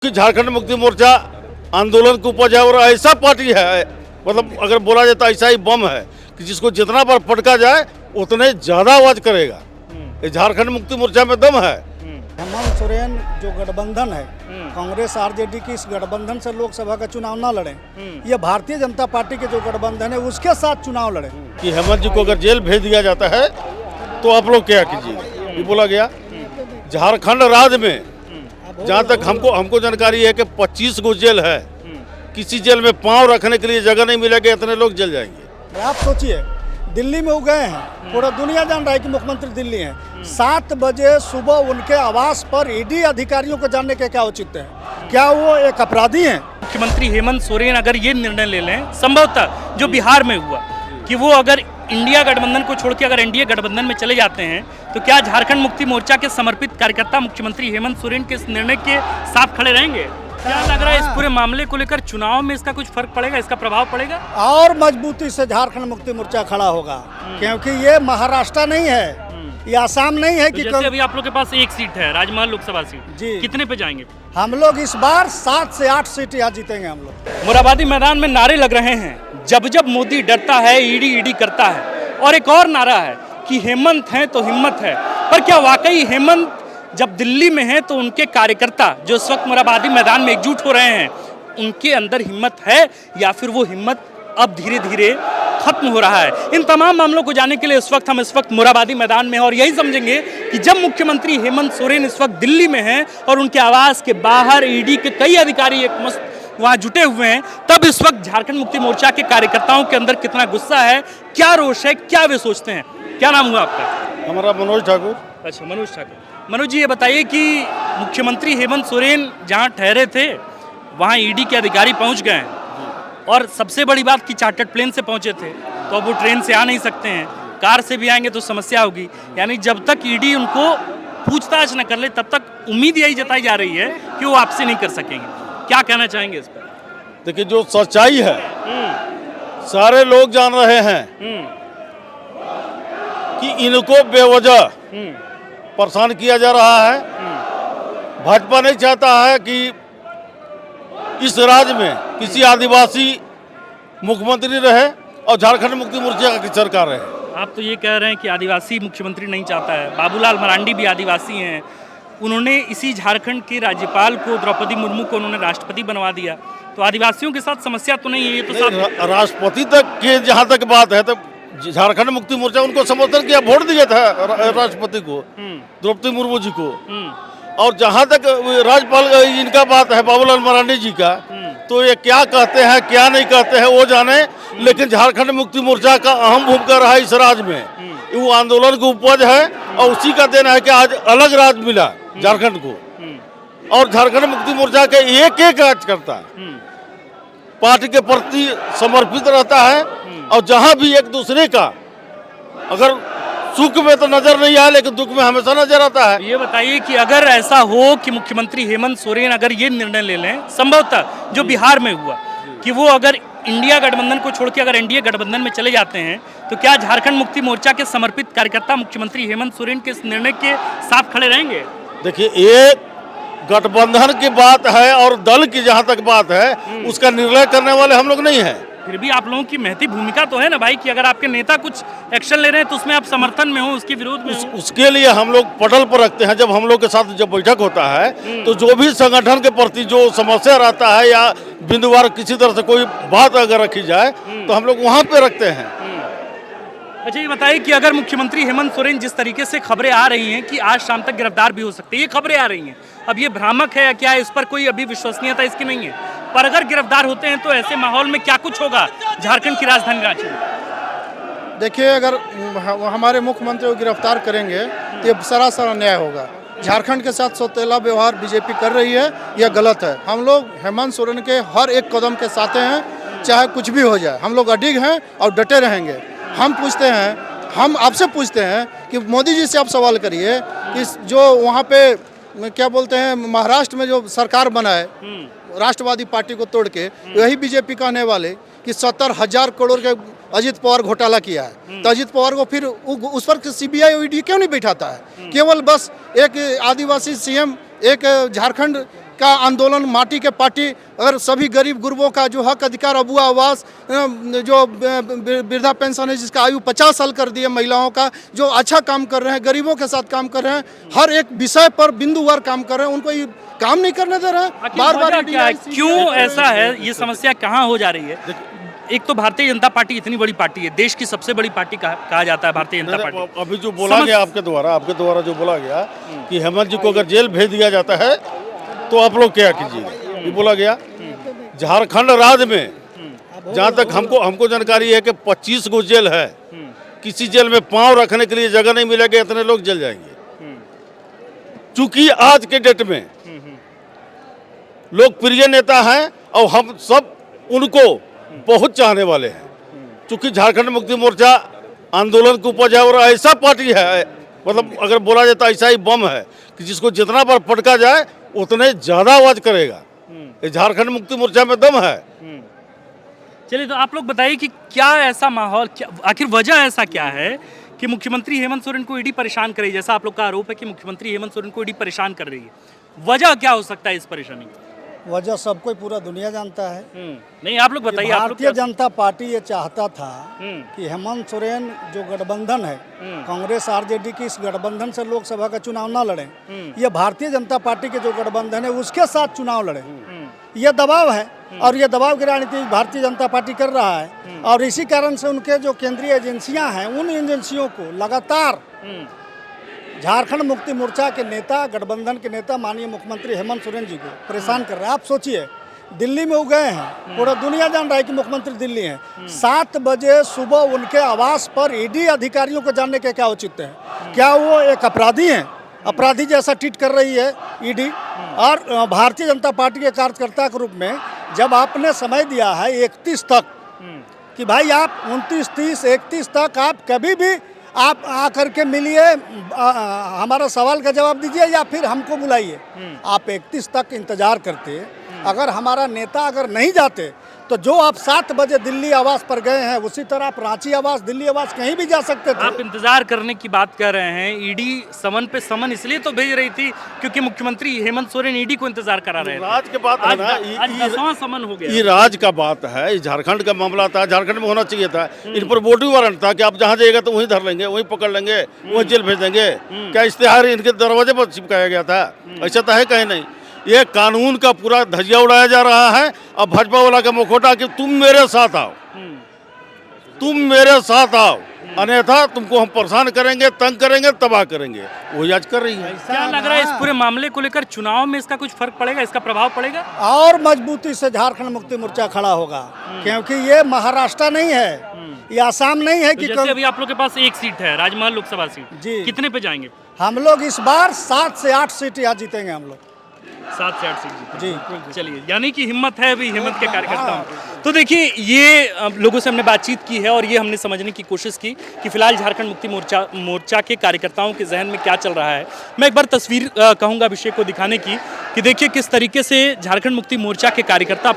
कि झारखंड मुक्ति मोर्चा आंदोलन की उपज है और ऐसा पार्टी है, मतलब अगर बोला जाए तो ऐसा ही बम है कि जिसको जितना बार पटका जाए उतने ज्यादा आवाज करेगा। ये झारखंड मुक्ति मोर्चा में दम है। हेमंत सोरेन जो गठबंधन है, कांग्रेस आरजेडी की इस गठबंधन से लोकसभा का चुनाव ना लड़े, ये भारतीय जनता पार्टी के जो गठबंधन है उसके साथ चुनाव लड़े। कि हेमंत जी को अगर जेल भेज दिया जाता है तो आप लोग क्या कीजिएगा, ये बोला गया। झारखंड राज्य में जहाँ तक हमको जानकारी है कि 25 गो जेल है, किसी जेल में पांव रखने के लिए जगह नहीं मिलेगी, इतने लोग जल जाएंगे। आप सोचिए, दिल्ली में वो गए हैं, पूरा दुनिया जान रहा है कि मुख्यमंत्री दिल्ली हैं। 7 बजे सुबह उनके आवास पर ईडी अधिकारियों को जानने के क्या औचित्य है? क्या वो एक अपराधी हैं? मुख्यमंत्री हेमंत सोरेन अगर ये निर्णय ले लें, संभवतः जो बिहार में हुआ कि वो अगर इंडिया गठबंधन को छोड़ के अगर एनडीए गठबंधन में चले जाते हैं, तो क्या झारखंड मुक्ति मोर्चा के समर्पित कार्यकर्ता मुख्यमंत्री हेमंत सोरेन के इस निर्णय के साथ खड़े रहेंगे? क्या लग रहा है इस पूरे मामले को लेकर चुनाव में इसका कुछ फर्क पड़ेगा, इसका प्रभाव पड़ेगा? और मजबूती से झारखंड मुक्ति मोर्चा खड़ा होगा, क्योंकि ये महाराष्ट्र नहीं है, ये आसाम नहीं है। तो कि जैसे अभी आप लोग के पास एक सीट है, राजमहल लोकसभा सीट जी, कितने पे जाएंगे? हम लोग इस बार 7 से 8 सीट यहाँ जीतेंगे हम लोग। मोराबादी मैदान में नारे लग रहे हैं, जब जब मोदी डरता है ईडी ईडी करता है, और एक और नारा है कि हेमंत है तो हिम्मत है। पर क्या वाकई हेमंत जब दिल्ली में है तो उनके कार्यकर्ता जो इस वक्त मोराबादी मैदान में एकजुट हो रहे हैं, उनके अंदर हिम्मत है या फिर वो हिम्मत अब धीरे धीरे खत्म हो रहा है? इन तमाम मामलों को जानने के लिए हम इस वक्त मोराबादी मैदान में हैं और यही समझेंगे कि जब मुख्यमंत्री हेमंत सोरेन इस वक्त दिल्ली में हैं और उनके आवास के बाहर ईडी के कई अधिकारी एक मस्त वहाँ जुटे हुए हैं, तब इस वक्त झारखंड मुक्ति मोर्चा के कार्यकर्ताओं के अंदर कितना गुस्सा है, क्या रोष है, क्या वे सोचते हैं। क्या नाम हुआ आपका? हमारा मनोज ठाकुर। अच्छा, मनोज ठाकुर। मनोज जी, ये बताइए कि मुख्यमंत्री हेमंत सोरेन जहाँ ठहरे थे वहाँ ईडी के अधिकारी पहुँच गए हैं, और सबसे बड़ी बात कि चार्टर्ड प्लेन से पहुँचे थे, तो अब वो ट्रेन से आ नहीं सकते हैं, कार से भी आएंगे तो समस्या होगी। यानी जब तक ईडी उनको पूछताछ न कर ले तब तक उम्मीद यही जताई जा रही है कि वो वापसी नहीं कर सकेंगे। क्या कहना चाहेंगे इस पर? देखिए, जो सच्चाई है सारे लोग जान रहे हैं कि इनको बेवजह परेशान किया जा रहा है। भाजपा नहीं चाहता है कि इस राज्य में किसी आदिवासी मुख्यमंत्री रहे और झारखंड मुक्ति मोर्चा की सरकार रहे। आप तो ये कह रहे हैं कि आदिवासी मुख्यमंत्री नहीं चाहता है। बाबूलाल मरांडी भी आदिवासी हैं, उन्होंने इसी झारखंड के राज्यपाल को, द्रौपदी मुर्मू को उन्होंने राष्ट्रपति बनवा दिया। तो आदिवासियों के साथ समस्या तो नहीं है ये तो राष्ट्रपति तक के जहाँ तक बात है, तो झारखंड मुक्ति मोर्चा उनको समर्थन किया, वोट दिया था राष्ट्रपति को, द्रौपदी मुर्मू जी को। और जहाँ तक राज्यपाल इनका बात है, बाबूलाल मरांडी जी का, तो ये क्या कहते हैं क्या नहीं कहते हैं वो जाने, लेकिन झारखंड मुक्ति मोर्चा का अहम भूमिका रहा इस राज्य में। वो आंदोलन की उपज है और उसी का देना है कि आज अलग राज्य मिला झारखंड को। और झारखंड मुक्ति मोर्चा के एक कार्यकर्ता पार्टी के प्रति समर्पित रहता है, और जहां भी एक दूसरे का अगर सुख में तो नजर नहीं आया, लेकिन दुख में हमेशा नजर आता है। ये बताइए कि अगर ऐसा हो कि मुख्यमंत्री हेमंत सोरेन अगर ये निर्णय ले लें, संभवतः जो बिहार में हुआ कि वो अगर इंडिया गठबंधन को छोड़ के अगर एनडीए गठबंधन में चले जाते हैं, तो क्या झारखंड मुक्ति मोर्चा के समर्पित कार्यकर्ता मुख्यमंत्री हेमंत सोरेन के इस निर्णय के साथ खड़े रहेंगे? देखिए, ये गठबंधन की बात है और दल की जहां तक बात है उसका निर्णय करने वाले हम लोग नहीं हैं। फिर भी आप लोगों की महती भूमिका तो है ना भाई, कि अगर आपके नेता कुछ एक्शन ले रहे हैं तो उसमें आप समर्थन में हो, उसके विरोध में हो। उसके लिए हम लोग पटल पर रखते हैं। जब हम लोग के साथ जब बैठक होता है तो जो भी संगठन के प्रति जो समस्या रहता है या बिंदुवार किसी तरह से कोई बात अगर रखी जाए तो हम लोग वहाँ पे रखते हैं। अच्छा, ये बताइए कि अगर मुख्यमंत्री हेमंत सोरेन, जिस तरीके से खबरें आ रही हैं कि आज शाम तक गिरफ्तार भी हो सकते हैं, ये खबरें आ रही हैं, अब ये भ्रामक है या क्या है, इस पर कोई अभी विश्वसनीयता इसकी नहीं है, पर अगर गिरफ्तार होते हैं तो ऐसे माहौल में क्या कुछ होगा झारखंड की राजधानी रांची में? देखिए, अगर हमारे मुख्यमंत्री को गिरफ्तार करेंगे तो ये सरासर अन्याय होगा। झारखंड के साथ सौतेला व्यवहार बीजेपी कर रही है, यह गलत है। हम लोग हेमंत सोरेन के हर एक कदम के साथ हैं, चाहे कुछ भी हो जाए, हम लोग अडिग हैं और डटे रहेंगे। हम पूछते हैं, हम आपसे पूछते हैं कि मोदी जी से आप सवाल करिए कि जो वहाँ पे क्या बोलते हैं, महाराष्ट्र में जो सरकार बना है राष्ट्रवादी पार्टी को तोड़ के, वही बीजेपी कहने वाले कि 70,000 करोड़ के अजित पवार घोटाला किया है, तो अजित पवार को फिर उस पर सीबीआई और ईडी क्यों नहीं बैठाता है? केवल बस एक आदिवासी सीएम, एक झारखंड का आंदोलन, माटी के पार्टी, अगर सभी गरीब गुरबों का जो हक अधिकार, अबुआ आवास, जो वृद्धा पेंशन है जिसका आयु 50 साल कर दिए, महिलाओं का जो अच्छा काम कर रहे हैं, गरीबों के साथ काम कर रहे हैं, हर एक विषय पर बिंदुवार काम कर रहे हैं, उनको ये काम नहीं करने दे रहे हैं। बार-बार क्या है, क्यों ऐसा है, ये समस्या कहाँ हो जा रही है? एक तो भारतीय जनता पार्टी इतनी बड़ी पार्टी है, देश की सबसे बड़ी पार्टी कहा जाता है भारतीय जनता पार्टी। अभी जो बोला गया आपके द्वारा जो बोला गया कि हेमंत जी को अगर जेल भेज दिया जाता है तो आप लोग क्या कीजिएगा, ये बोला गया। झारखंड राज्य में जहाँ तक हमको जानकारी है कि 25 गो जेल है, किसी जेल में पांव रखने के लिए जगह नहीं मिलेगा, इतने लोग जल जाएंगे। चूंकि आज के डेट में लोकप्रिय नेता हैं और हम सब उनको बहुत चाहने वाले हैं, क्योंकि झारखंड मुक्ति मोर्चा आंदोलन की उपज है और ऐसा पार्टी है, मतलब अगर बोला जाता ऐसा ही बम है कि जिसको जितना बार पटका जाए उतने ज्यादा आवाज करेगा। ये झारखंड मुक्ति मोर्चा में दम है। चलिए, तो आप लोग बताइए कि क्या ऐसा माहौल, आखिर वजह ऐसा क्या है कि मुख्यमंत्री हेमंत सोरेन को ईडी परेशान कर रही है? जैसा आप लोग का आरोप है कि मुख्यमंत्री हेमंत सोरेन को ईडी परेशान कर रही है, वजह क्या हो सकता है इस परेशानी की? वजह सबको पूरा दुनिया जानता है। नहीं, आप लोग बताइए। भारतीय जनता पार्टी ये चाहता था कि हेमंत सोरेन जो गठबंधन है, कांग्रेस आरजेडी की, इस गठबंधन से लोकसभा का चुनाव ना लड़े, ये भारतीय जनता पार्टी के जो गठबंधन है उसके साथ चुनाव लड़े। ये दबाव है और ये दबाव की राजनीति भारतीय जनता पार्टी कर रहा है, और इसी कारण से उनके जो केंद्रीय एजेंसियां हैं, उन एजेंसियों को लगातार झारखंड मुक्ति मोर्चा के नेता, गठबंधन के नेता माननीय मुख्यमंत्री हेमंत सोरेन जी को परेशान कर रहे हैं। आप सोचिए, दिल्ली में वो गए हैं, पूरा दुनिया जान रहा है कि मुख्यमंत्री दिल्ली हैं। 7 बजे सुबह उनके आवास पर ईडी अधिकारियों को जानने के क्या औचित्य है? क्या वो एक अपराधी हैं? अपराधी जैसा ट्रीट कर रही है ईडी। और भारतीय जनता पार्टी के कार्यकर्ता के रूप में जब आपने समय दिया है 31 तक कि भाई आप 29, 30, 31 तक आप कभी भी आप आकर के मिलिए, हमारा सवाल का जवाब दीजिए या फिर हमको बुलाइए। आप 31 तक इंतजार करते, अगर हमारा नेता अगर नहीं जाते तो जो आप 7 बजे दिल्ली आवास पर गए हैं उसी तरह आप रांची आवास, दिल्ली आवास कहीं भी जा सकते थे। आप इंतजार करने की बात कर रहे हैं। ईडी समन पे समन इसलिए तो भेज रही थी क्योंकि मुख्यमंत्री हेमंत सोरेन ईडी को इंतजार करा रहे थे। राज के बात है ना, आज 10वां समन हो गया। ये राज का बात है, झारखंड का मामला था, झारखंड में होना चाहिए था। इन पर वोटिंग वारंट था कि आप जहाँ जाइएगा तो वहीं धर लेंगे, वहीं पकड़ लेंगे, वहीं जेल भेज देंगे। क्या इश्तेहार इनके दरवाजे पर चिपकाया गया था? ऐसा तो है कहीं नहीं। ये कानून का पूरा धजिया उड़ाया जा रहा है। अब भाजपा वाला का मुखौटा कि तुम मेरे साथ आओ, तुम मेरे साथ आओ, अन्यथा तुमको हम परेशान करेंगे, तंग करेंगे, तबाह करेंगे। वही आज कर रही है। क्या लग रहा है इस पूरे मामले को लेकर चुनाव में इसका कुछ फर्क पड़ेगा, इसका प्रभाव पड़ेगा? और मजबूती से झारखंड मुक्ति मोर्चा खड़ा होगा, क्योंकि ये महाराष्ट्र नहीं है, ये आसाम नहीं है। तो कि जैसे अभी आप लोग के पास एक सीट है, राजमहल लोकसभा सीट जी, कितने पे जाएंगे? हम लोग इस बार 7 से 8 सीट यहाँ जीतेंगे हम लोग। 7 से 8 सीट जी। चलिए, यानी कि हिम्मत है अभी हेमंत के कार्यकर्ताओं। तो देखिए, ये लोगों से हमने बातचीत की है और ये हमने समझने की कोशिश की कि फिलहाल झारखंड मुक्ति मोर्चा के कार्यकर्ताओं के जहन में क्या चल रहा है। मैं एक बार तस्वीर कहूँगा अभिषेक को दिखाने की कि देखिए किस तरीके से झारखंड मुक्ति मोर्चा के कार्यकर्ता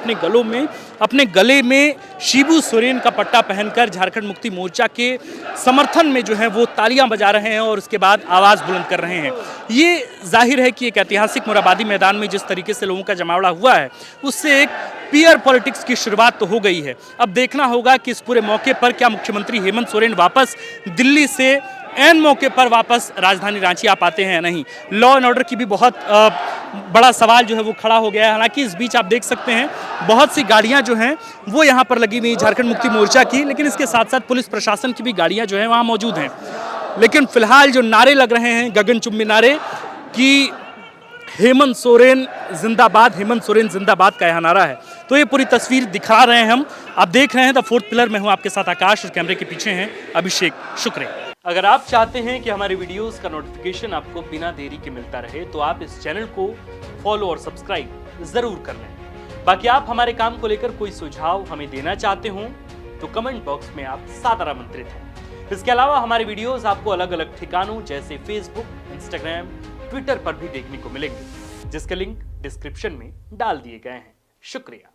अपने गले में शिबू सोरेन का पट्टा पहनकर झारखंड मुक्ति मोर्चा के समर्थन में जो है वो तालियां बजा रहे हैं और उसके बाद आवाज़ बुलंद कर रहे हैं। ये जाहिर है कि एक ऐतिहासिक मोरहाबादी मैदान में जिस तरीके से लोगों का जमावड़ा हुआ है उससे एक पीयर पॉलिटिक्स की शुरुआत तो हो गई है। अब देखना होगा कि इस पूरे मौके पर क्या मुख्यमंत्री हेमंत सोरेन वापस दिल्ली से एन मौके पर वापस राजधानी रांची आ पाते हैं या नहीं। लॉ एंड ऑर्डर की भी बहुत बड़ा सवाल जो है वो खड़ा हो गया है। हालांकि इस बीच आप देख सकते हैं बहुत सी गाड़ियां जो हैं वो यहाँ पर लगी हुई झारखंड मुक्ति मोर्चा की, लेकिन इसके साथ साथ पुलिस प्रशासन की भी गाड़ियां जो हैं वहाँ मौजूद हैं। लेकिन फिलहाल जो नारे लग रहे हैं गगनचुंबी नारे कि हेमंत सोरेन जिंदाबाद, हेमंत सोरेन जिंदाबाद का यह नारा है। तो ये पूरी तस्वीर दिखा रहे हैं हम, आप देख रहे हैं द फोर्थ पिलर में हूँ आपके साथ आकाश और कैमरे के पीछे हैं अभिषेक। शुक्रिया। अगर आप चाहते हैं कि हमारे वीडियोस का नोटिफिकेशन आपको बिना देरी के मिलता रहे तो आप इस चैनल को फॉलो और सब्सक्राइब जरूर कर लें। बाकी आप हमारे काम को लेकर कोई सुझाव हमें देना चाहते हो तो कमेंट बॉक्स में आप सादर आमंत्रित हैं। इसके अलावा हमारे वीडियोस आपको अलग अलग ठिकानों जैसे फेसबुक, इंस्टाग्राम, ट्विटर पर भी देखने को मिलेंगे, जिसके लिंक डिस्क्रिप्शन में डाल दिए गए हैं। शुक्रिया।